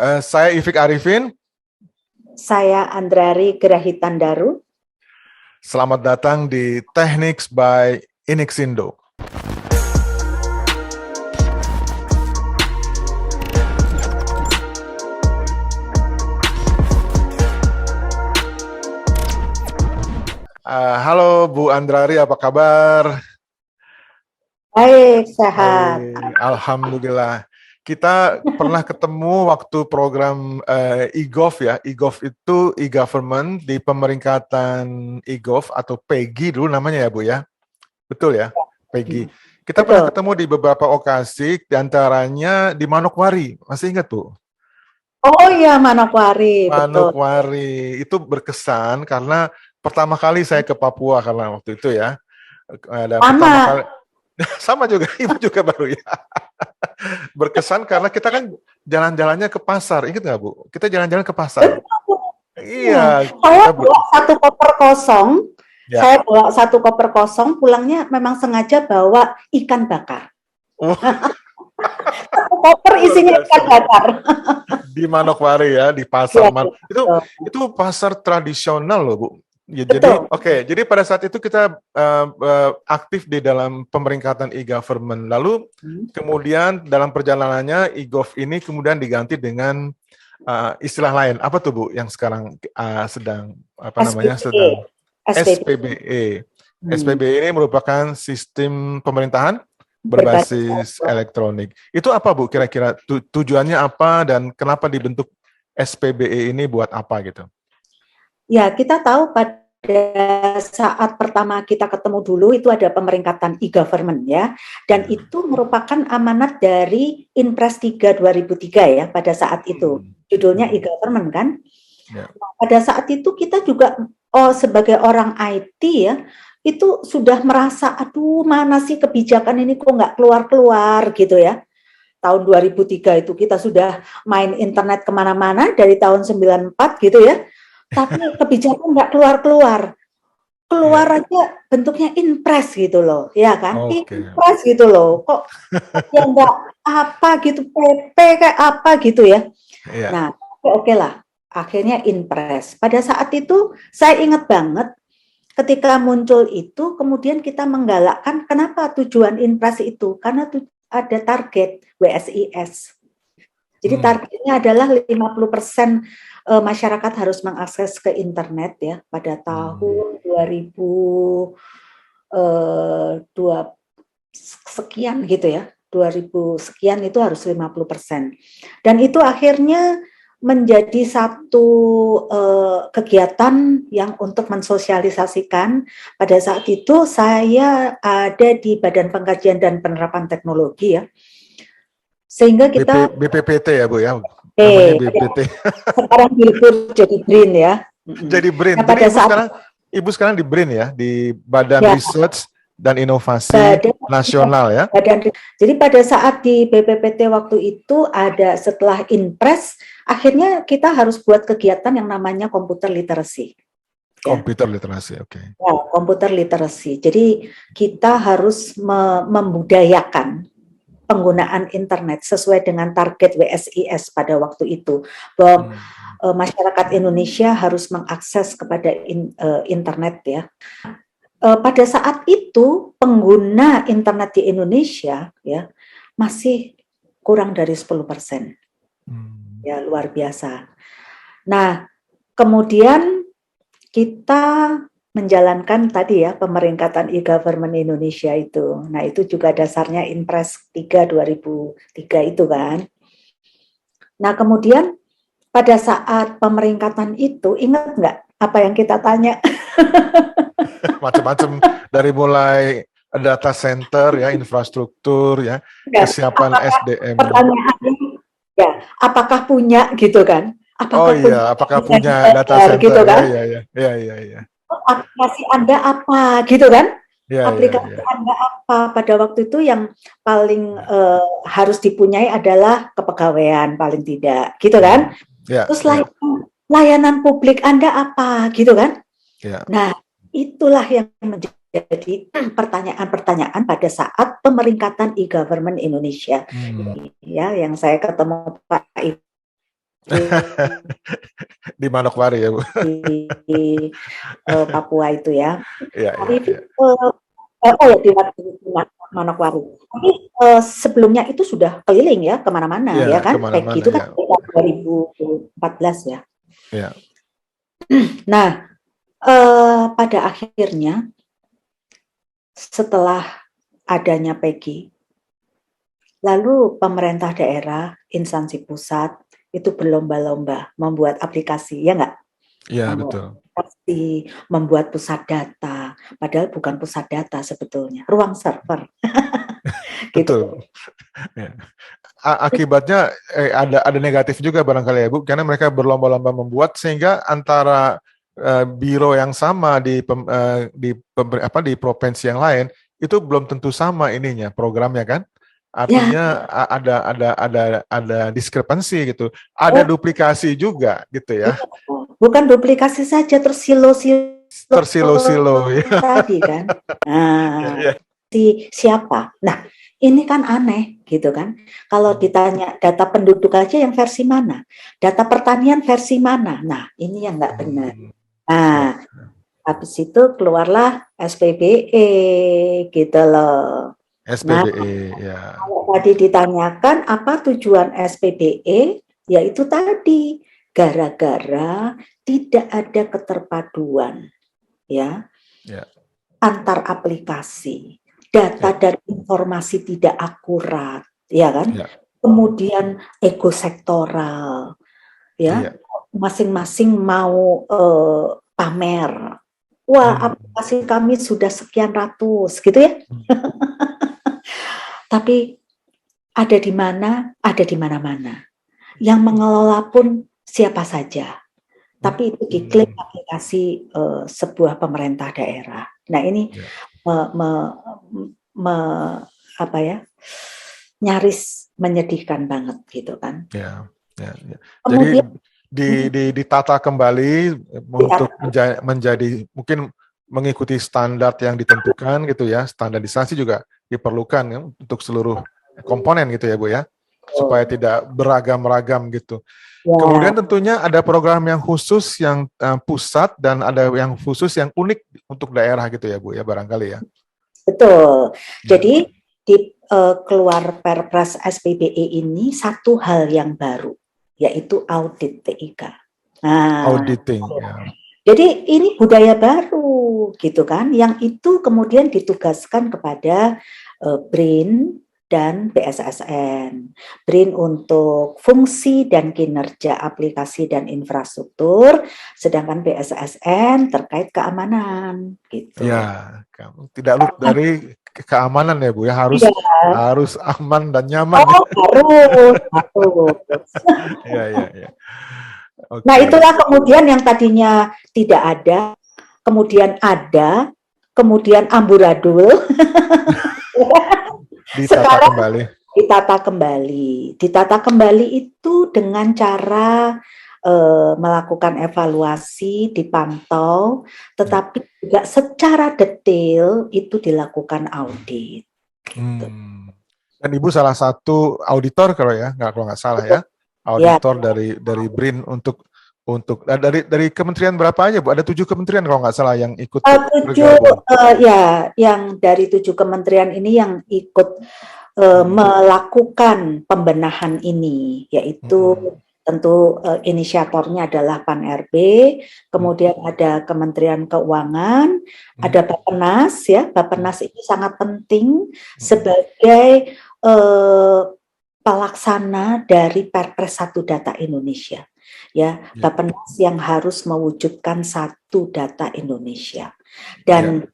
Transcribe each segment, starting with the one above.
Saya Ifik Arifin. Saya Andrari Grahitandaru. Selamat datang di Techniques by Inixindo. Halo Bu Andrari, apa kabar? Baik, sehat. Alhamdulillah. Kita pernah ketemu waktu program e-gov ya. E-gov itu e-government di pemeringkatan e-gov atau PEGI dulu namanya ya Bu ya. Betul ya, PEGI. Kita pernah ketemu di beberapa okasi, diantaranya di Manokwari. Masih ingat Bu? Oh iya, Manokwari. Manokwari. Itu berkesan karena pertama kali saya ke Papua karena waktu itu ya. Dan pertama kali sama juga, Ibu juga baru ya. Berkesan karena kita kan jalan-jalannya ke pasar, ingat nggak Bu? Kita jalan-jalan ke pasar. Iya. Saya bawa satu koper kosong. Ya. Saya bawa satu koper kosong. Pulangnya memang sengaja bawa ikan bakar. Satu koper isinya ikan bakar. Di Manokwari ya, di pasar. Ya, itu pasar tradisional loh Bu. Ya, jadi pada saat itu kita aktif di dalam pemeringkatan e-government. Lalu kemudian dalam perjalanannya e-gov ini kemudian diganti dengan istilah lain. Apa tuh Bu yang sekarang sedang SPBE. SPBE ini merupakan sistem pemerintahan berbasis elektronik. Itu apa Bu kira-kira tujuannya apa dan kenapa dibentuk SPBE ini buat apa gitu? Ya, kita tahu pada saat pertama kita ketemu dulu itu ada pemeringkatan e-government ya, dan itu merupakan amanat dari Inpres 3 2003 ya pada saat itu. Judulnya e-government kan. Nah, pada saat itu kita juga sebagai orang IT ya, itu sudah merasa aduh mana sih kebijakan ini kok nggak keluar-keluar gitu ya. Tahun 2003 itu kita sudah main internet kemana-mana dari tahun 94 gitu ya. Tapi kebijakan nggak keluar-kelular. Keluar aja bentuknya Inpres gitu loh, ya kan? Inpres gitu loh, kok ya nggak apa gitu, PP kayak apa gitu ya. Nah, oke lah, akhirnya Inpres. Pada saat itu saya ingat banget ketika muncul itu, kemudian kita menggalakkan kenapa tujuan Inpres itu, karena ada target WSIS. Jadi targetnya adalah 50% masyarakat harus mengakses ke internet ya pada tahun 2002 sekian gitu ya, 2000 sekian itu harus 50%. Dan itu akhirnya menjadi satu kegiatan yang untuk mensosialisasikan. Pada saat itu saya ada di Badan Pengkajian dan Penerapan Teknologi ya. Sehingga kita BPPT ya Bu ya. BPPT. Sekarang dilebur jadi BRIN ya. Jadi BRIN. Nah, pada Ibu sekarang di BRIN ya, di Badan Research dan Inovasi Nasional ya. Jadi pada saat di BPPT waktu itu ada setelah Inpres, akhirnya kita harus buat kegiatan yang namanya computer literacy. Computer literasi, oke. Ya, computer literacy. Jadi kita harus membudayakan penggunaan internet sesuai dengan target WSIS pada waktu itu, bahwa masyarakat Indonesia harus mengakses kepada internet ya. Pada saat itu pengguna internet di Indonesia ya masih kurang dari 10%. Ya, luar biasa. Nah, kemudian kita menjalankan tadi ya pemeringkatan e-government Indonesia itu. Nah, itu juga dasarnya Inpres 3 2003 itu kan. Nah, kemudian pada saat pemeringkatan itu ingat nggak apa yang kita tanya? Macam-macam dari mulai data center ya, infrastruktur ya, kesiapan SDM. Pertanyaannya ya, apakah punya gitu kan? Apakah punya data center gitu kan? Ya. Aplikasi Anda apa gitu kan? Aplikasi Anda apa? Pada waktu itu yang paling harus dipunyai adalah kepegawaian paling tidak, gitu kan? Terus layanan publik Anda apa, gitu kan? Nah, itulah yang menjadi pertanyaan-pertanyaan pada saat pemeringkatan e-government Indonesia. Ya, yang saya ketemu Pak Di Manokwari ya Bu. di Papua itu ya. Iya, iya, Tapi iya. oh ya di Manokwari. Tapi sebelumnya itu sudah keliling ya kemana-mana Iya, ya kan. Peggy kemana-mana itu ya. kan sekitar 2014 ya. Iya. Nah, pada akhirnya setelah adanya Peggy, lalu pemerintah daerah, instansi pusat itu berlomba-lomba membuat aplikasi, ya nggak? Iya, Membuat betul. aplikasi, membuat pusat data, padahal bukan pusat data sebetulnya, ruang server, gitu. Betul. Ya. Akibatnya ada negatif juga barangkali ya Bu, karena mereka berlomba-lomba membuat sehingga antara biro yang sama di provinsi yang lain itu belum tentu sama ininya programnya kan. Ya, Artinya ada diskrepansi gitu. Ada oh, duplikasi juga gitu ya. iya. Bukan duplikasi saja, terus silo-silo Tersilo-silo ya. tadi kan. Ya, Nah, ya. siapa? Nah, ini kan aneh gitu kan. Kalau ditanya data penduduk aja yang versi mana? Data pertanian versi mana? Nah, ini yang nggak benar. Ya. Nah, habis itu keluarlah SPBE gitu loh. Nah, SPBE ya. kalau tadi ditanyakan apa tujuan SPBE, yaitu tadi gara-gara tidak ada keterpaduan ya Ya. antar aplikasi, data Ya. dan informasi tidak akurat, ya kan? Ya. Kemudian ego sektoral, ya, Iya. masing-masing mau pamer. Wah, Hmm. aplikasi kami sudah sekian ratus, gitu ya. Tapi ada di mana? Ada di mana-mana. Yang mengelola pun siapa saja. Tapi itu diklaim aplikasi sebuah pemerintah daerah. Nah ini Ya. apa ya, nyaris menyedihkan banget gitu kan. Ya, ya, ya. Jadi Kemudian ditata kembali untuk menjadi mungkin mengikuti standar yang ditentukan gitu ya. Standarisasi juga diperlukan ya, untuk seluruh komponen gitu ya Bu ya, supaya tidak beragam-ragam gitu. ya, Kemudian tentunya ada program yang khusus yang pusat dan ada yang khusus yang unik untuk daerah gitu ya Bu ya, barangkali ya. betul. Ya. Jadi di keluar Perpres SPBE ini satu hal yang baru, yaitu audit TIK. Nah, Auditing ya. jadi ini budaya baru gitu kan, yang itu kemudian ditugaskan kepada BRIN dan BSSN. BRIN untuk fungsi dan kinerja aplikasi dan infrastruktur, sedangkan BSSN terkait keamanan gitu. Ya, kamu tidak luput dari keamanan ya Bu ya, harus Iya. harus aman dan nyaman ya. Oh, harus. Ya, ya, ya. Nah, Oke. itulah kemudian yang tadinya tidak ada, kemudian ada, kemudian amburadul. Ditata Sekarang kembali. ditata kembali itu dengan cara melakukan evaluasi, dipantau, Ya. tetapi juga secara detail itu dilakukan audit. Gitu. Dan Ibu salah satu auditor kalau nggak salah ya, Ya, auditor dari BRIN dari kementerian berapa aja Bu? Ada 7 kementerian kalau nggak salah yang ikut bergabung. ya, yang dari 7 kementerian ini yang ikut melakukan pembenahan ini, yaitu tentu inisiatornya adalah Pan-RB, kemudian ada Kementerian Keuangan, ada Bappenas ya. Bappenas ini sangat penting sebagai pelaksana dari Perpres 1 Data Indonesia. Ya, Bappenas yang harus mewujudkan satu data Indonesia. Dan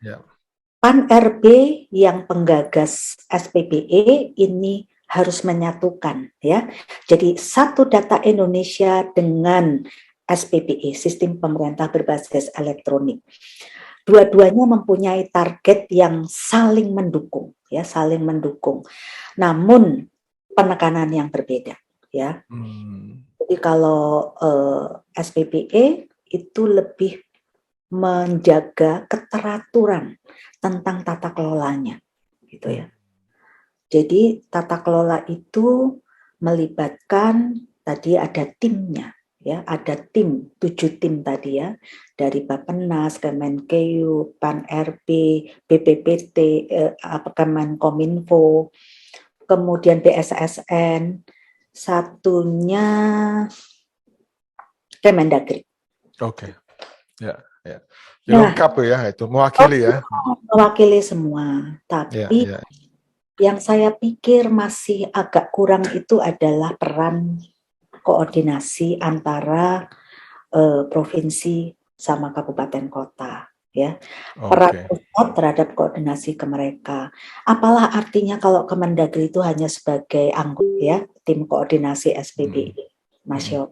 Pan-RB yang penggagas SPBE ini harus menyatukan ya. Jadi satu data Indonesia dengan SPBE, sistem pemerintah berbasis elektronik. Dua-duanya mempunyai target yang saling mendukung ya, saling mendukung. Namun penekanan yang berbeda ya. Jadi kalau SPBE itu lebih menjaga keteraturan tentang tata kelolanya, gitu ya. Jadi tata kelola itu melibatkan tadi ada timnya, ya, ada 7 tim tadi ya, dari Bappenas, Kemenkeu, Pan-RB, BPPT, Kemenkominfo, kemudian BSSN, satunya Kemendagri. Oke. Ya, ya. Lengkap ya itu, mewakili ya. Mewakili semua. Tapi yang saya pikir masih agak kurang itu adalah peran koordinasi antara provinsi sama kabupaten kota, ya. Peran pusat terhadap koordinasi ke mereka. Apalah artinya kalau Kemendagri itu hanya sebagai anggota, ya, tim koordinasi SPBE nasional.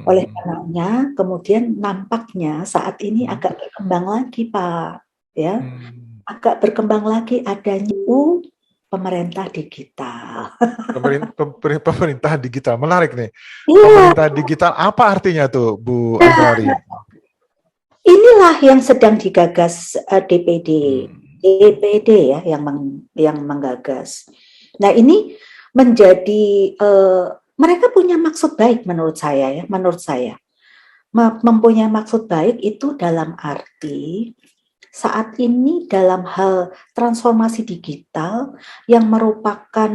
Oleh karenanya, kemudian nampaknya saat ini agak berkembang lagi, Pak, ya, agak berkembang lagi adanya pemerintah digital. Pemerintah digital, menarik nih. Pemerintah digital, apa artinya tuh, Bu Andrari? Inilah yang sedang digagas DPD ya, yang menggagas. Nah, ini menjadi mereka punya maksud baik menurut saya ya, mempunyai maksud baik itu dalam arti saat ini dalam hal transformasi digital yang merupakan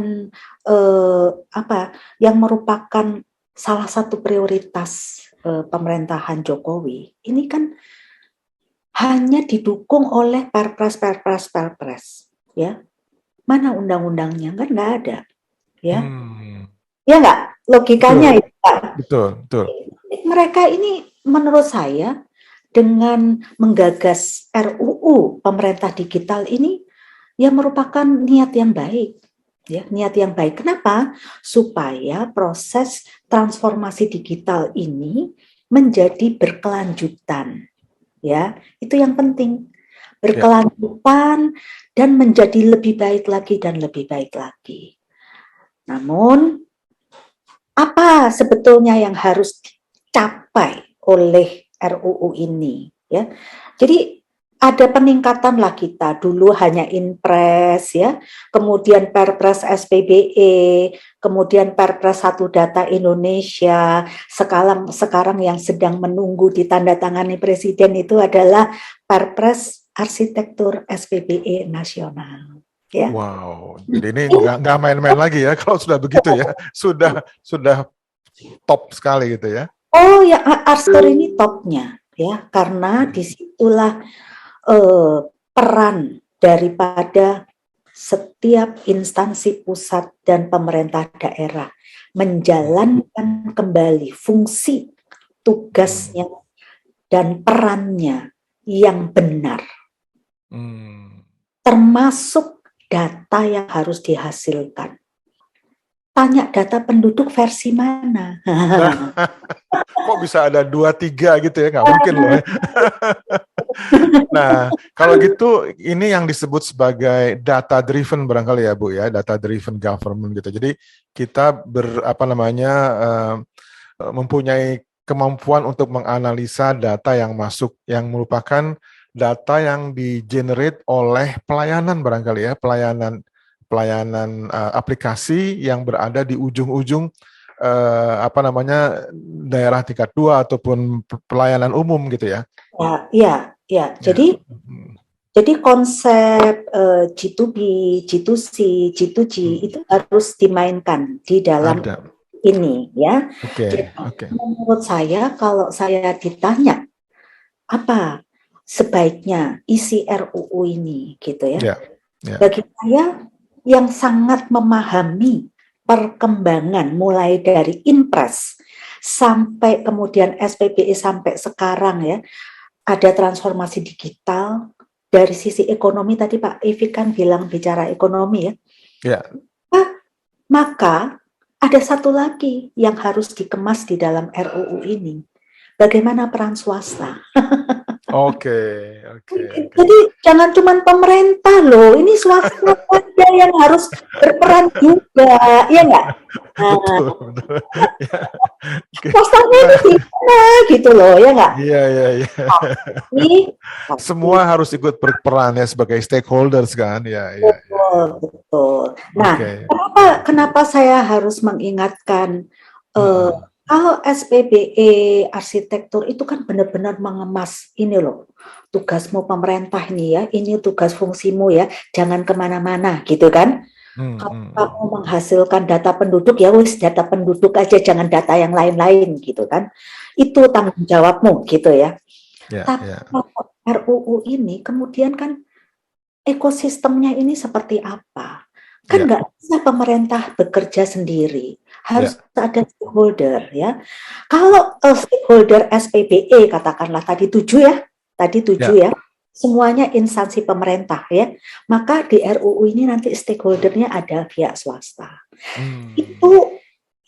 yang merupakan salah satu prioritas pemerintahan Jokowi, ini kan hanya didukung oleh perpres, ya. Mana undang-undangnya? Kan nggak ada, ya. Ya nggak? Logikanya itu, Pak. Betul. Mereka ini menurut saya dengan menggagas RUU pemerintah digital ini ya merupakan niat yang baik. Ya, niat yang baik. Kenapa? Supaya proses transformasi digital ini menjadi berkelanjutan. Ya, itu yang penting. Berkelanjutan dan menjadi lebih baik lagi dan lebih baik lagi. Namun apa sebetulnya yang harus dicapai oleh RUU ini, ya? Jadi ada peningkatan lah kita, dulu hanya Inpres ya, kemudian Perpres SPBE, kemudian Perpres 1 Data Indonesia, sekarang yang sedang menunggu ditandatangani Presiden itu adalah Perpres Arsitektur SPBE Nasional. Ya. Wow, jadi ini nggak main-main lagi ya kalau sudah begitu ya, sudah top sekali gitu ya. Oh ya, Arsitektur ini topnya ya, karena disitulah peran daripada setiap instansi pusat dan pemerintah daerah menjalankan kembali fungsi, tugasnya, dan perannya yang benar. Termasuk data yang harus dihasilkan. Tanya data penduduk versi mana? Kok bisa ada 2-3 gitu ya? Nggak mungkin loh. Nah, kalau gitu ini yang disebut sebagai data driven barangkali ya Bu ya, data driven government gitu. Jadi kita mempunyai kemampuan untuk menganalisa data yang masuk, yang merupakan data yang di-generate oleh pelayanan barangkali ya, pelayanan aplikasi yang berada di ujung-ujung daerah tingkat 2 ataupun pelayanan umum gitu ya. Ya. Jadi konsep G2B, G2C, G2G itu harus dimainkan di dalam ini ya. Jadi, menurut saya kalau saya ditanya apa sebaiknya isi RUU ini gitu ya. Bagi saya yang sangat memahami perkembangan mulai dari Inpres sampai kemudian SPBE sampai sekarang ya, ada transformasi digital dari sisi ekonomi tadi Pak Ivi kan bicara ekonomi ya. Maka ada satu lagi yang harus dikemas di dalam RUU ini. Bagaimana peran swasta? Oke. Jadi jangan cuma pemerintah loh, ini swasta yang harus berperan juga, ya nggak? Betul. Swastanya itu gimana gitu loh, ya nggak? Iya. Semua harus ikut berperan ya sebagai stakeholders kan, ya. Betul. Nah, kenapa saya harus mengingatkan Eh, Kalau SPBE arsitektur itu kan benar-benar mengemas ini loh, tugasmu pemerintah nih ya, ini tugas fungsimu ya, jangan kemana-mana gitu kan. Kalau kamu menghasilkan data penduduk ya wis data penduduk aja, jangan data yang lain-lain gitu kan. Itu tanggung jawabmu gitu ya. Tapi kalau RUU ini kemudian kan ekosistemnya ini seperti apa? Kan nggak bisa pemerintah bekerja sendiri, harus ada stakeholder ya. Kalau stakeholder SPBE katakanlah tadi 7 ya, semuanya instansi pemerintah ya, maka di RUU ini nanti stakeholdernya ada pihak swasta. Itu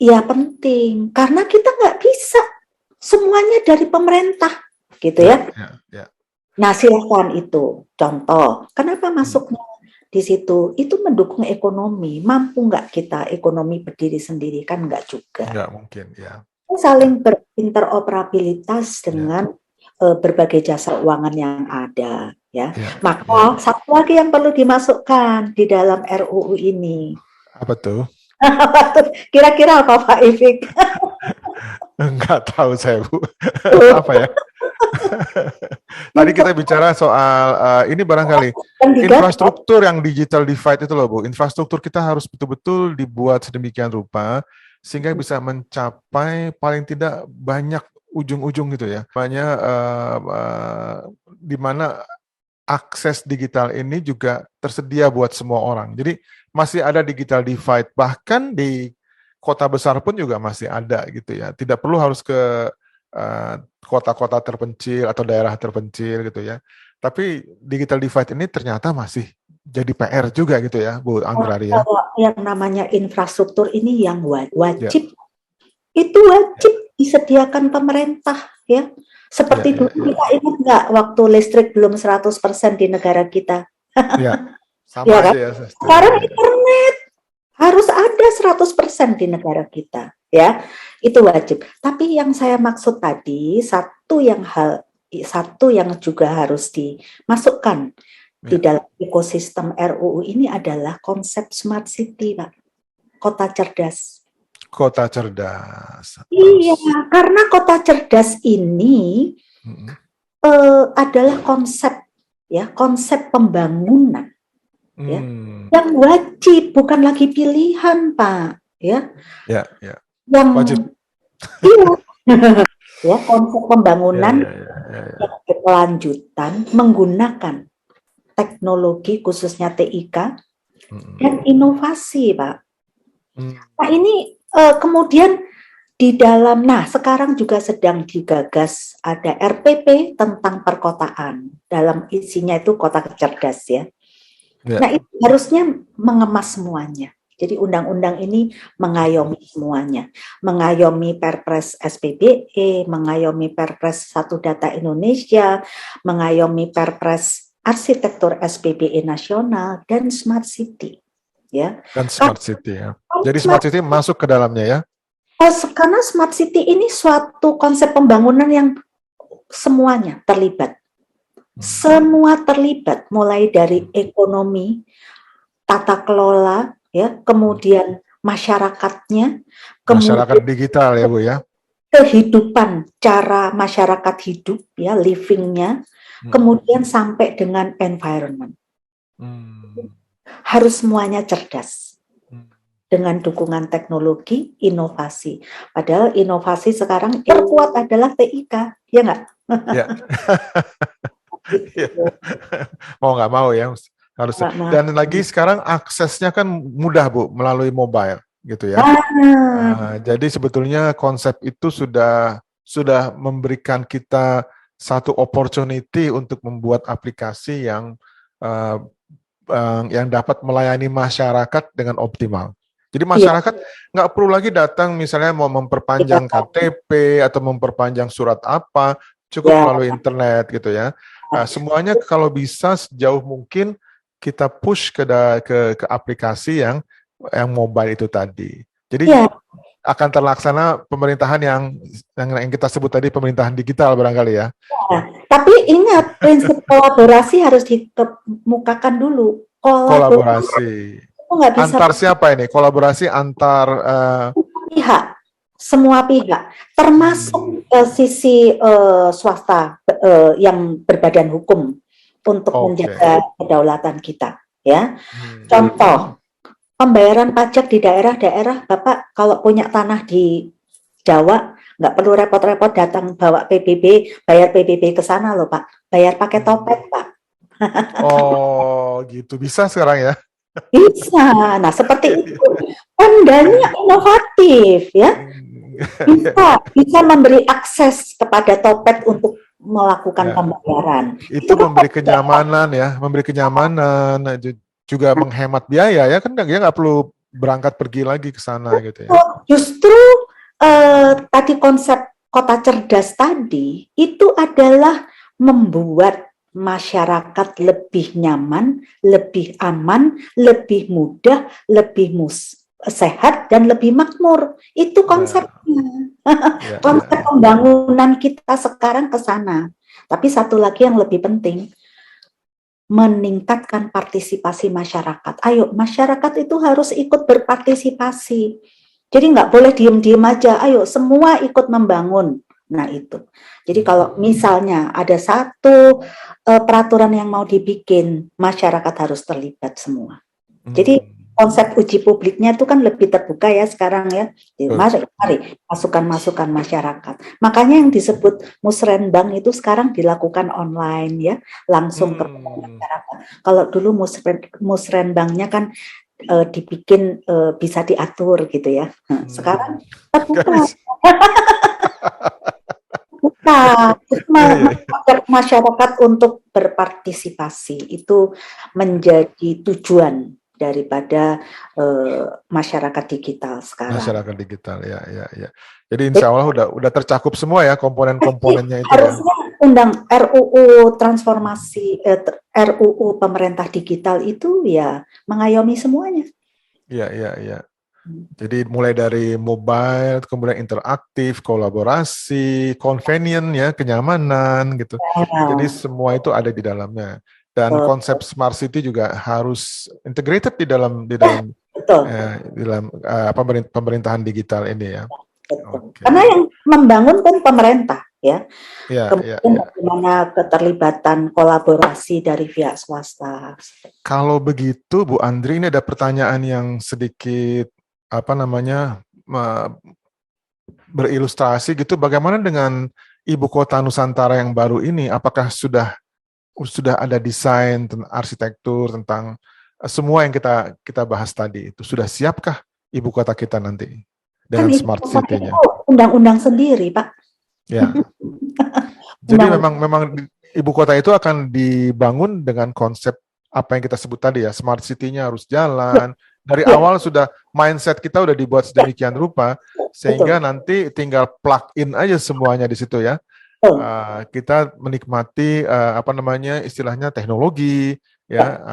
ya penting, karena kita nggak bisa semuanya dari pemerintah gitu ya. Nah silakan itu contoh, kenapa masuknya di situ, itu mendukung ekonomi. Mampu nggak kita ekonomi berdiri sendiri? Kan nggak juga. Nggak mungkin, ya. Saling berinteroperabilitas dengan berbagai jasa keuangan yang ada, ya. Maka satu lagi yang perlu dimasukkan di dalam RUU ini. Apa tuh? Kira-kira apa Pak Ifik? Enggak tahu saya, Bu. Apa ya? Tadi kita bicara soal ini barangkali infrastruktur yang digital divide itu loh, Bu. Infrastruktur kita harus betul-betul dibuat sedemikian rupa sehingga bisa mencapai paling tidak banyak ujung-ujung gitu ya. Banyak di mana akses digital ini juga tersedia buat semua orang. Jadi masih ada digital divide, bahkan di kota besar pun juga masih ada gitu ya. Tidak perlu harus ke kota-kota terpencil atau daerah terpencil gitu ya. Tapi digital divide ini ternyata masih jadi PR juga gitu ya, Bu Anggrari ya. Yang namanya infrastruktur ini yang wajib, itu wajib disediakan pemerintah ya. Seperti dulu kita ingat nggak waktu listrik belum 100% di negara kita. Iya, sama ya, aja kan? ya. Sekarang internet harus ada 100% di negara kita, ya. Itu wajib. Tapi yang saya maksud tadi, satu yang juga harus dimasukkan di dalam ekosistem RUU ini adalah konsep smart city, Pak. Kota cerdas. Kota cerdas. Iya, karena kota cerdas ini adalah konsep pembangunan ya, yang wajib, bukan lagi pilihan, Pak, ya. Yang wajib. Iya. Ya, konsep pembangunan yang berkelanjutan menggunakan teknologi khususnya TIK dan inovasi, Pak. Nah, ini kemudian di dalam, sekarang juga sedang digagas ada RPP tentang perkotaan, dalam isinya itu kota cerdas ya. Nah, itu harusnya mengemas semuanya. Jadi undang-undang ini mengayomi semuanya, mengayomi Perpres SPBE, mengayomi Perpres 1 Data Indonesia, mengayomi Perpres Arsitektur SPBE Nasional dan Smart City, ya. Dan Smart City ya. Jadi Smart City masuk ke dalamnya ya. Karena Smart City ini suatu konsep pembangunan yang semuanya terlibat. Semua terlibat, mulai dari ekonomi, tata kelola, ya, kemudian masyarakatnya, masyarakat digital ya, Bu ya. Kehidupan, cara masyarakat hidup ya, livingnya, kemudian sampai dengan environment. Harus semuanya cerdas. Dengan dukungan teknologi, inovasi. Padahal inovasi sekarang terkuat adalah TIK, ya nggak? Ya. Mau nggak mau ya harus. Dan lagi sekarang aksesnya kan mudah, Bu, melalui mobile gitu ya. Jadi sebetulnya konsep itu sudah memberikan kita satu opportunity untuk membuat aplikasi yang dapat melayani masyarakat dengan optimal. Jadi masyarakat nggak perlu lagi datang misalnya mau memperpanjang KTP atau memperpanjang surat apa, cukup melalui internet gitu ya. Semuanya kalau bisa sejauh mungkin kita push ke aplikasi yang mobile itu tadi. Jadi akan terlaksana pemerintahan yang kita sebut tadi, pemerintahan digital barangkali ya. Tapi ingat, prinsip kolaborasi harus dikemukakan dulu. Kolaborasi. Antar siapa ini? Kolaborasi antar pihak. semua pihak, termasuk sisi swasta yang berbadan hukum untuk Oke. menjaga kedaulatan kita. Ya, Hmm. contoh pembayaran pajak di daerah-daerah, Bapak kalau punya tanah di Jawa nggak perlu repot-repot datang bawa PBB, bayar PBB ke sana loh Pak, bayar pakai topet Pak. Oh, gitu. Bisa sekarang ya? Bisa. Nah, seperti Iya, iya. itu. Pemdanya inovatif ya. Hmm. Bisa memberi akses kepada topet untuk melakukan Ya, pembayaran. itu Itu kan memberi kenyamanan ya, memberi kenyamanan, juga menghemat biaya ya kan dia nggak perlu berangkat pergi lagi ke sana gitu ya. justru tadi konsep kota cerdas tadi itu adalah membuat masyarakat lebih nyaman, lebih aman, lebih mudah, lebih sehat dan lebih makmur. Itu Ya, konsepnya. ya, ya, Konsep ya. pembangunan kita sekarang ke sana. Tapi satu lagi yang lebih penting, meningkatkan partisipasi masyarakat. Ayo, masyarakat itu harus ikut berpartisipasi. Jadi nggak boleh diem-diem aja. Ayo, semua ikut membangun. Nah itu. Jadi kalau misalnya ada satu peraturan yang mau dibikin, masyarakat harus terlibat semua. Jadi konsep uji publiknya itu kan lebih terbuka ya sekarang ya. Mari masukan-masukan masyarakat. Makanya yang disebut musrenbang itu sekarang dilakukan online ya, langsung ke masyarakat. Kalau dulu musrenbangnya kan dibikin bisa diatur gitu ya. Nah, sekarang terbuka. Bukan, Iya, iya, iya. mengajak masyarakat untuk berpartisipasi itu menjadi tujuan daripada masyarakat digital sekarang. Masyarakat digital ya, ya, ya. Jadi insya Allah udah tercakup semua ya komponen-komponennya itu ya. Harusnya undang RUU transformasi RUU pemerintah digital itu ya mengayomi semuanya. Iya, iya, iya. Jadi mulai dari mobile, kemudian interaktif, kolaborasi, convenient ya, kenyamanan gitu. Jadi Nah, semua itu ada di dalamnya. Dan konsep smart city juga harus integrated betul. di dalam pemerintahan digital ini ya. Betul. Oke. Karena yang membangun kan pemerintah ya. Ya, ya, Kemudian ya. bagaimana keterlibatan kolaborasi dari pihak swasta. Kalau begitu Bu Andri, ini ada pertanyaan yang sedikit apa namanya berilustrasi gitu. Bagaimana dengan ibu kota Nusantara yang baru ini? Apakah sudah ada desain tentang arsitektur tentang semua yang kita bahas tadi itu sudah siapkah ibu kota kita nanti Kan dengan itu smart city-nya? undang-undang sendiri, Pak. Ya. Jadi memang ibu kota itu akan dibangun dengan konsep apa yang kita sebut tadi ya, smart city-nya harus jalan. Dari ya, awal sudah mindset kita udah dibuat sedemikian rupa sehingga betul. nanti tinggal plug in aja semuanya di situ ya. Kita menikmati apa namanya istilahnya teknologi ya,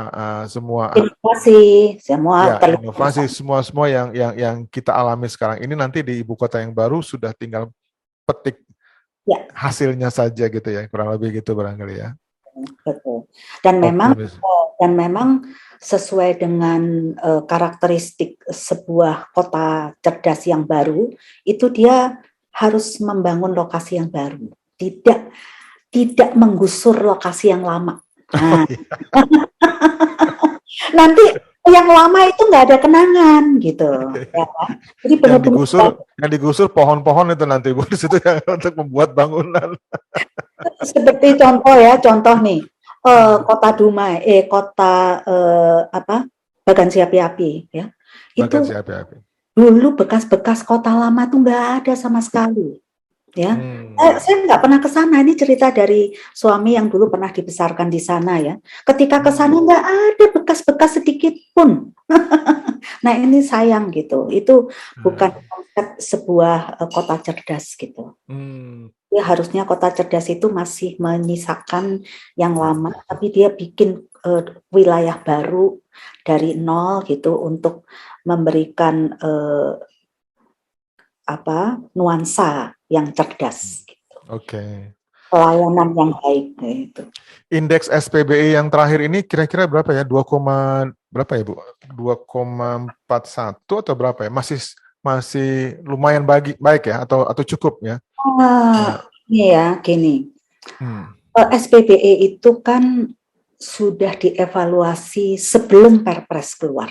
semua Inovasi, semua ya inovasi semua yang kita alami sekarang ini nanti di ibu kota yang baru sudah tinggal petik ya, hasilnya saja gitu ya, kurang lebih gitu barangkali ya. betul. Dan memang sesuai dengan karakteristik sebuah kota cerdas yang baru, itu dia harus membangun lokasi yang baru. Tidak menggusur lokasi yang lama. Nah, nanti yang lama itu nggak ada kenangan gitu. Ya. Jadi yang digusur pohon-pohon itu nanti Bu di situ yang untuk membuat bangunan. seperti contoh nih kota Dumai, kota Bagan Siapi-api ya. Itu dulu bekas-bekas kota lama tuh nggak ada sama sekali. Ya, saya nggak pernah ke sana. Ini cerita dari suami yang dulu pernah dibesarkan di sana ya. Ketika ke sana nggak ada bekas-bekas sedikit pun. Nah ini sayang gitu. Itu bukan konsep sebuah kota cerdas gitu. Ya, harusnya kota cerdas itu masih menyisakan yang lama, tapi dia bikin wilayah baru dari nol gitu untuk memberikan nuansa yang cerdas. Gitu. Oke. Pelayanan yang baik gitu. Indeks SPBI yang terakhir ini kira-kira berapa ya? Berapa ya Bu? 2,41 atau berapa ya? masih lumayan baik ya atau cukup ya? Ini ya, gini. Hmm. SPBE itu kan sudah dievaluasi sebelum Perpres keluar.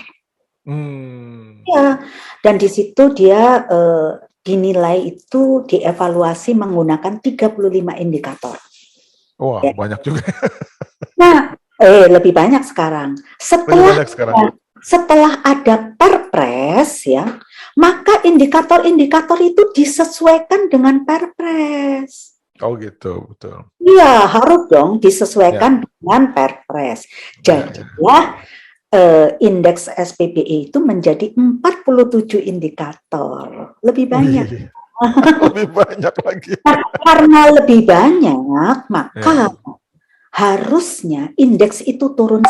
Ya, dan di situ dia dinilai itu dievaluasi menggunakan 35 indikator. Wah, ya. Banyak juga. Nah, lebih banyak sekarang. Setelah ada Perpres ya, maka indikator-indikator itu disesuaikan dengan Perpres. Oh gitu, betul. Iya, harus dong disesuaikan dengan Perpres. Jadilah indeks SPBE itu menjadi 47 indikator. Lebih banyak. Lebih banyak lagi. Karena lebih banyak, maka harusnya indeks itu turun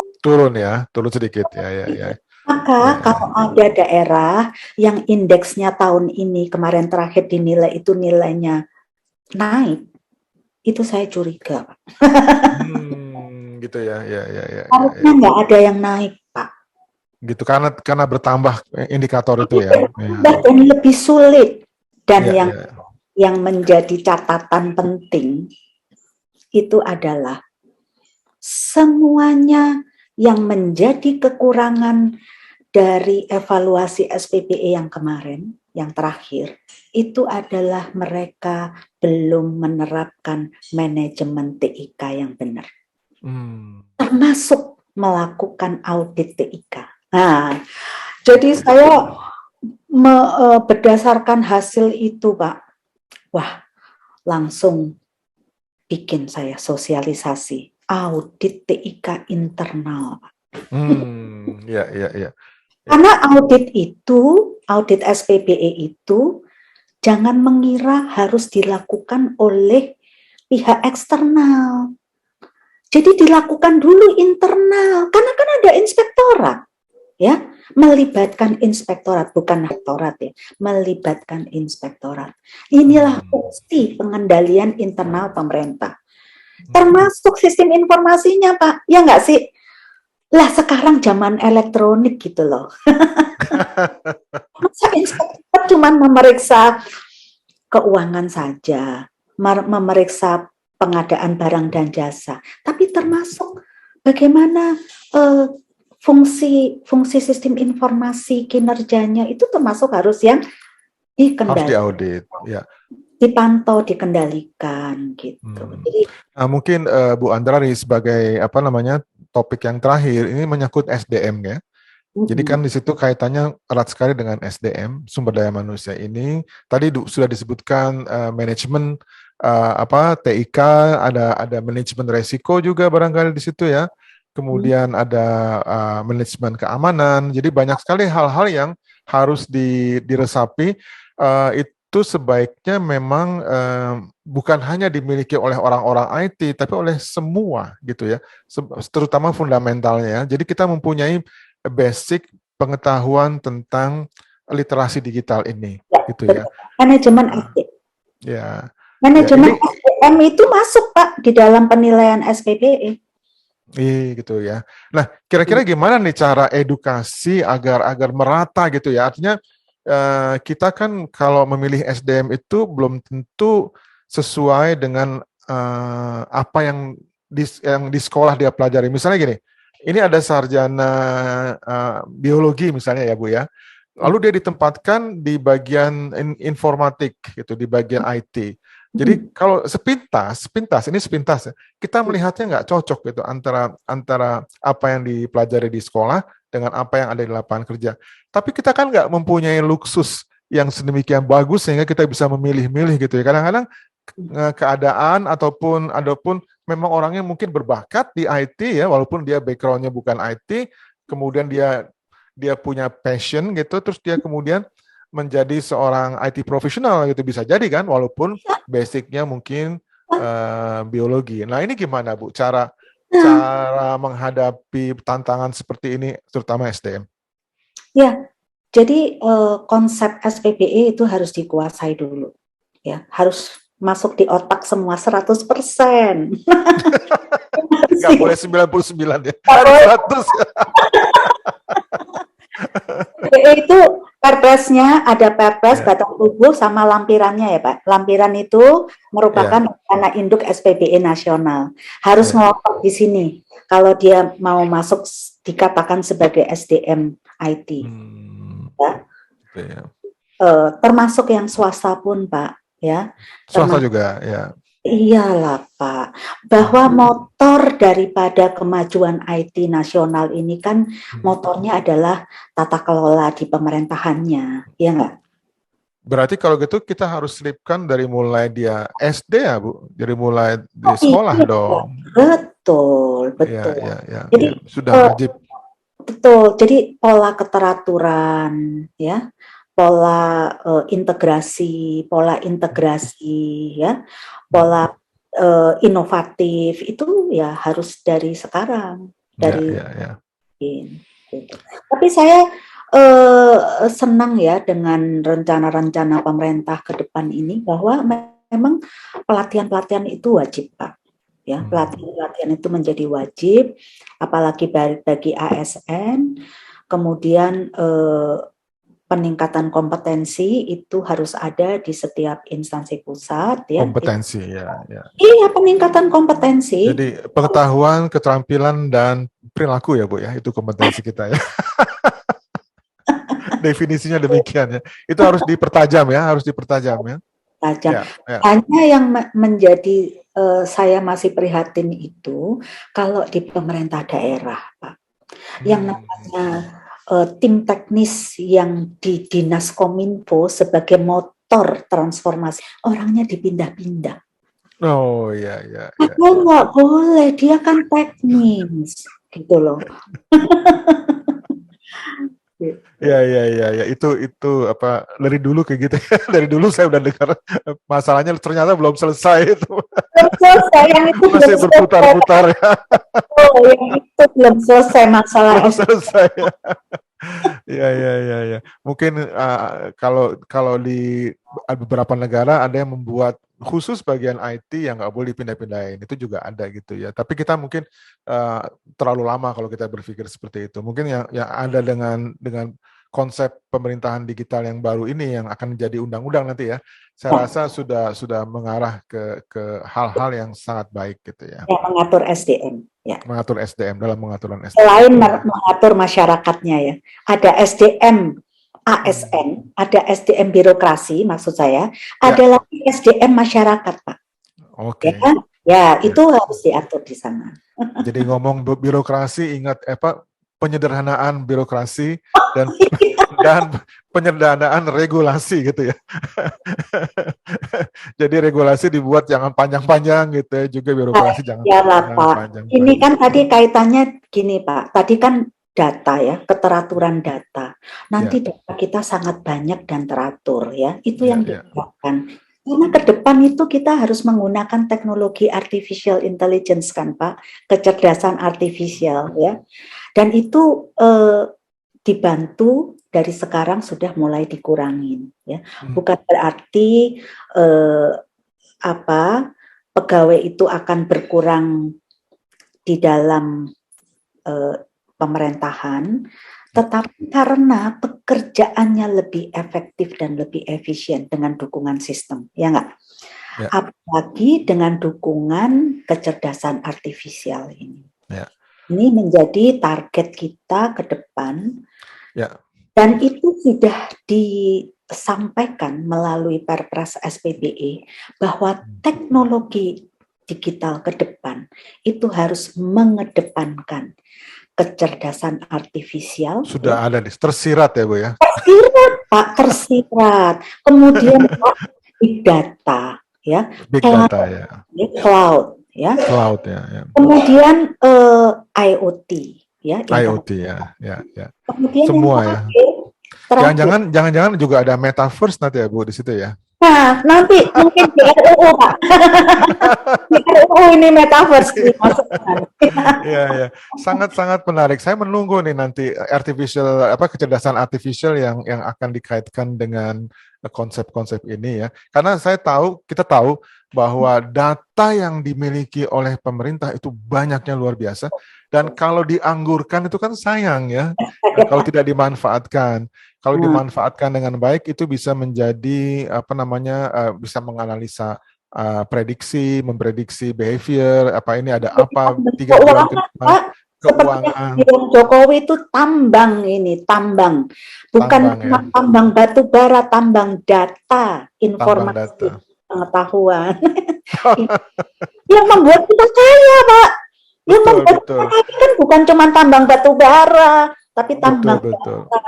sedikit ya. Maka kalau ada daerah yang indeksnya tahun ini kemarin terakhir dinilai itu nilainya naik, itu saya curiga. Gitu ya. Harusnya nggak ada yang naik, Pak. Gitu karena bertambah indikator itu ya. Dan lebih sulit. Dan yang menjadi catatan penting itu adalah semuanya yang menjadi kekurangan dari evaluasi SPBE yang kemarin, yang terakhir, itu adalah mereka belum menerapkan manajemen TIK yang benar. Termasuk melakukan audit TIK. Nah, jadi saya berdasarkan hasil itu, Pak, wah, langsung bikin saya sosialisasi audit TIK internal, Pak. Ya. Karena audit SPBE itu jangan mengira harus dilakukan oleh pihak eksternal. Jadi dilakukan dulu internal, karena kan ada inspektorat, ya, melibatkan inspektorat, bukan rektorat ya, melibatkan inspektorat. Inilah fungsi pengendalian internal pemerintah, termasuk sistem informasinya, Pak, ya nggak sih? Lah sekarang zaman elektronik gitu loh. Masa inspektor cuma memeriksa keuangan saja, memeriksa pengadaan barang dan jasa, tapi termasuk bagaimana fungsi sistem informasi kinerjanya itu termasuk harus yang dikendalikan. Harus diaudit, ya. Dipantau, dikendalikan gitu. Jadi mungkin Bu Andrari sebagai topik yang terakhir ini menyangkut SDM ya. Jadi kan di situ kaitannya erat sekali dengan SDM, sumber daya manusia ini. Tadi sudah disebutkan manajemen TIK, ada manajemen resiko juga barangkali di situ ya. Kemudian ada manajemen keamanan. Jadi banyak sekali hal-hal yang harus diresapi. Itu sebaiknya memang bukan hanya dimiliki oleh orang-orang IT, tapi oleh semua gitu ya, terutama fundamentalnya. Jadi kita mempunyai basic pengetahuan tentang literasi digital ini, gitu ya. Manajemen IT. Ya. Manajemen SDM itu masuk, Pak, di dalam penilaian SPBE. Gitu ya. Nah, kira-kira gimana nih cara edukasi agar merata gitu ya? Artinya kita kan kalau memilih SDM itu belum tentu sesuai dengan apa yang di sekolah dia pelajari. Misalnya gini, ini ada sarjana biologi misalnya ya Bu ya. Lalu dia ditempatkan di bagian informatik gitu, di bagian IT. Jadi kalau sepintas ya, kita melihatnya nggak cocok gitu antara apa yang dipelajari di sekolah dengan apa yang ada di lapangan kerja. Tapi kita kan nggak mempunyai luksus yang sedemikian bagus sehingga kita bisa memilih-milih gitu ya. Kadang-kadang keadaan ataupun memang orangnya mungkin berbakat di IT ya, walaupun dia background-nya bukan IT, kemudian dia punya passion gitu, terus dia kemudian menjadi seorang IT profesional gitu, bisa jadi kan, walaupun basicnya mungkin biologi. Nah ini gimana Bu cara menghadapi tantangan seperti ini, terutama SDM? Ya, jadi konsep SPBE itu harus dikuasai dulu, ya, harus masuk di otak semua 100%. Nggak boleh 99 ya, harus 100 ya. SPBE itu Perpresnya ada perpres Ya, batas tubuh sama lampirannya ya Pak. Lampiran itu merupakan ya, rencana induk SPBE nasional. Harus ya. ngelotok di sini kalau dia mau masuk dikatakan sebagai SDM IT. Hmm, Ya. gitu ya. Termasuk yang swasta pun Pak, ya. Swasta Termasuk juga, ya. iyalah Pak, bahwa Hmm, motor daripada kemajuan IT nasional ini kan hmm. motornya adalah tata kelola di pemerintahannya, ya nggak? Berarti kalau gitu kita harus selipkan dari mulai dia SD ya, Bu? Dari mulai di Oh sekolah iya, dong. betul, Ya, betul. ya, ya, Jadi ya. Sudah eh, wajib. betul, jadi pola keteraturan, ya, pola integrasi, ya, Hmm. pola inovatif itu ya harus dari sekarang, Ya, dari ya, ya. gitu. Tapi saya senang ya dengan rencana-rencana pemerintah ke depan ini bahwa memang pelatihan-pelatihan itu wajib, Pak. Ya, Hmm. pelatihan-pelatihan itu menjadi wajib, apalagi bagi ASN. Kemudian peningkatan kompetensi itu harus ada di setiap instansi pusat, ya. Kompetensi, ya, ya. Iya, peningkatan kompetensi. Jadi pengetahuan, keterampilan, dan perilaku ya, Bu ya. Itu kompetensi kita ya. Definisinya demikian ya. Itu harus dipertajam ya, harus dipertajam ya. Tajam. Ya, ya. Hanya yang menjadi saya masih prihatin itu kalau di pemerintah daerah, Pak, yang Hmm. namanya tim teknis yang di Dinas Kominfo sebagai motor transformasi, orangnya dipindah-pindah. Oh, ya, ya, ya, Padahal ya. nggak boleh, dia kan teknis, gitu loh. Ya, ya, ya, ya. Itu apa dari dulu kayak gitu ya. Dari dulu saya udah dengar masalahnya ternyata belum selesai itu. Belum selesai, yang itu belum Masih selesai. berputar-putar ya. Oh, yang itu belum selesai masalah Belum SD. selesai ya. Ya, ya, ya, ya. Mungkin kalau kalau di beberapa negara ada yang membuat khusus bagian IT yang nggak boleh dipindah-pindahin, itu juga ada gitu ya. Tapi kita mungkin terlalu lama kalau kita berpikir seperti itu. Mungkin yang ada dengan konsep pemerintahan digital yang baru ini yang akan jadi undang-undang nanti ya. Saya rasa sudah mengarah ke hal-hal yang sangat baik gitu ya. Yang mengatur SDM, ya. Mengatur SDM dalam pengaturan SDM. Selain Ya. mengatur masyarakatnya ya, ada SDM Hmm. ASN, ada SDM birokrasi maksud saya, Ya, ada lagi SDM masyarakat, Pak. Ya oke. kan? Ya, Ya. itu harus diatur di sana. Jadi ngomong birokrasi, ingat penyederhanaan birokrasi dan dan penyederhanaan regulasi gitu ya. Jadi regulasi dibuat jangan panjang-panjang gitu ya, juga birokrasi jangan Ya lah, jangan Pak. Ini panjang-panjang. kan tadi kaitannya gini, Pak. Tadi kan data ya, keteraturan data. Ya, Nanti data kita sangat banyak dan teratur ya. Itu ya, yang ya. diharapkan. Karena ke depan itu kita harus menggunakan teknologi artificial intelligence kan, Pak. Kecerdasan artifisial ya. Dan itu dibantu dari sekarang sudah mulai dikurangin ya. Hmm. Bukan berarti pegawai itu akan berkurang di dalam pemerintahan, tetapi karena pekerjaannya lebih efektif dan lebih efisien dengan dukungan sistem, ya nggak? Ya, Apalagi dengan dukungan kecerdasan artifisial ini. ya, Ini menjadi target kita ke depan, ya. dan itu sudah disampaikan melalui Perpres SPBE bahwa teknologi digital ke depan itu harus mengedepankan kecerdasan artifisial. Sudah Ya. ada nih, tersirat ya Bu ya. Tersirat, Pak, tersirat. Kemudian big data, ya, Big cloud, data ya. cloud, ya. Cloud ya, ya. Kemudian IoT, ya, internet. IoT ya, ya, ya. Kemudian yang Semua ya. terakhir. Jangan-jangan juga ada metaverse nanti ya Bu di situ ya. Nah, nanti mungkin di RUU, Pak. Di RUU ini metaverse dimasukkan. Iya, iya. Sangat-sangat menarik. Saya menunggu nih nanti kecerdasan artificial yang akan dikaitkan dengan konsep-konsep ini ya. Karena kita tahu bahwa data yang dimiliki oleh pemerintah itu banyaknya luar biasa, dan kalau dianggurkan itu kan sayang ya, kalau tidak dimanfaatkan. Kalau dimanfaatkan dengan baik itu bisa menjadi bisa menganalisa prediksi, memprediksi behavior, apa ini ada apa 3 bulan ke depan, seperti keuangan. Jokowi itu tambang, bukan Tambang, ya. tambang batu bara, tambang data, Tambang informasi, data. pengetahuan. Yang membuat kita kaya, Pak. Yang Betul, membuat betul. kita kaya kan bukan cuma tambang batu bara, tapi tambang Betul. data.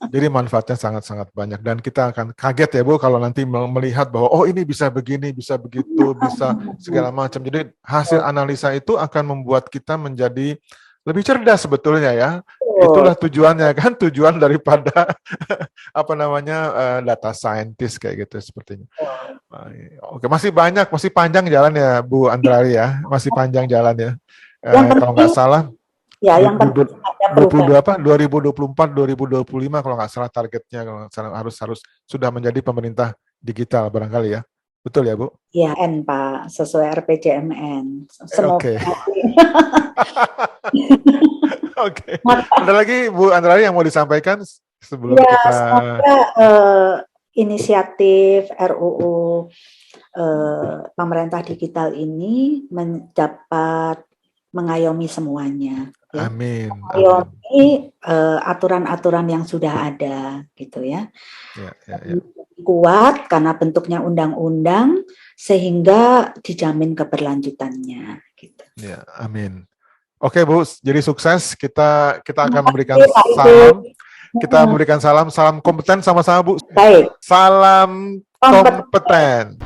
Jadi manfaatnya sangat-sangat banyak, dan kita akan kaget ya Bu kalau nanti melihat bahwa oh ini bisa begini, bisa begitu, bisa segala macam. Jadi hasil analisa itu akan membuat kita menjadi lebih cerdas sebetulnya ya. Itulah tujuannya kan, tujuan daripada data scientist kayak gitu sepertinya. Oke, masih panjang jalan ya Bu Andrali ya, masih panjang jalan ya. Kalau nggak salah. Ya, yang penting ada perubahan. 2024, 2025 kalau nggak salah targetnya, kalau nggak salah harus sudah menjadi pemerintah digital barangkali ya. Betul ya, Bu? Ya, Pak, sesuai RPJMN. Semoga. Oke. Oke. Ada lagi Bu Andrali yang mau disampaikan sebelum kita? Semoga inisiatif RUU pemerintah digital ini mendapat mengayomi semuanya. Ya. Amin. Mengayomi aturan-aturan yang sudah ada, gitu ya. Kuat karena bentuknya undang-undang sehingga dijamin keberlanjutannya. Gitu. Ya, amin. Oke Bu, jadi sukses. Kita akan memberikan salam. Kita memberikan salam kompeten sama-sama Bu. Baik. Salam kompeten.